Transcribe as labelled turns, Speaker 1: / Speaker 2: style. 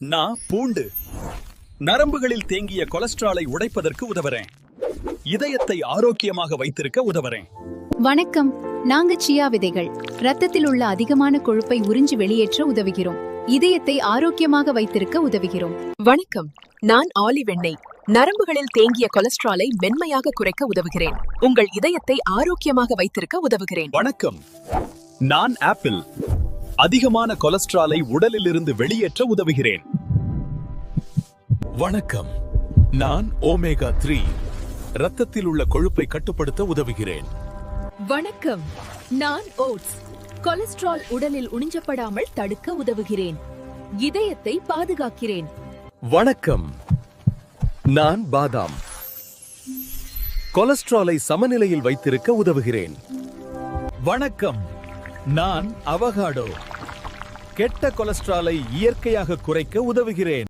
Speaker 1: நான் பூண்டு நரம்புகளில் தேங்கிய கொலஸ்ட்ராலை உடைப்பதற்கு உதவுறேன். இதயத்தை ஆரோக்கியமாக வைத்திருக்க உதவுறேன்.
Speaker 2: வணக்கம், நாங்க சியா விதைகள். ரத்தத்தில் உள்ள அதிகமான கொழுப்பை உறிஞ்சி வெளியேற்ற உதவுகிறோம். இதயத்தை ஆரோக்கியமாக வைத்திருக்க உதவுகிறோம்.
Speaker 3: வணக்கம், நான் ஆலிவ் எண்ணெய். நரம்புகளில் தேங்கிய கொலஸ்ட்ராலை மென்மையாக குறைக்க உதவுகிறேன். உங்கள் இதயத்தை ஆரோக்கியமாக வைத்திருக்க உதவுகிறேன்.
Speaker 1: வணக்கம், நான் ஆப்பிள். அதிகமான கொலஸ்ட்ராலை உடலிலிருந்து வெளியேற்ற உதவுகிறேன்.
Speaker 4: வணக்கம், நான் ஓமேகா 3. ரத்தத்தில் உள்ள கொழுப்பை கட்டுப்படுத்த உதவுகிறேன்.
Speaker 3: வணக்கம், நான் ஓட்ஸ். கொலஸ்ட்ரால் உடலில் உறிஞ்சப்படாமல் தடுக்க உதவுகிறேன். இதயத்தை பாதுகாக்கிறேன்.
Speaker 4: வணக்கம், நான் பாதாம். கொலஸ்ட்ராலை சமநிலையில் வைத்திருக்க உதவுகிறேன்.
Speaker 1: வணக்கம், நான் அவகாடோ. கெட்ட கொலஸ்ட்ராலை இயற்கையாக குறைக்க உதவுகிறேன்.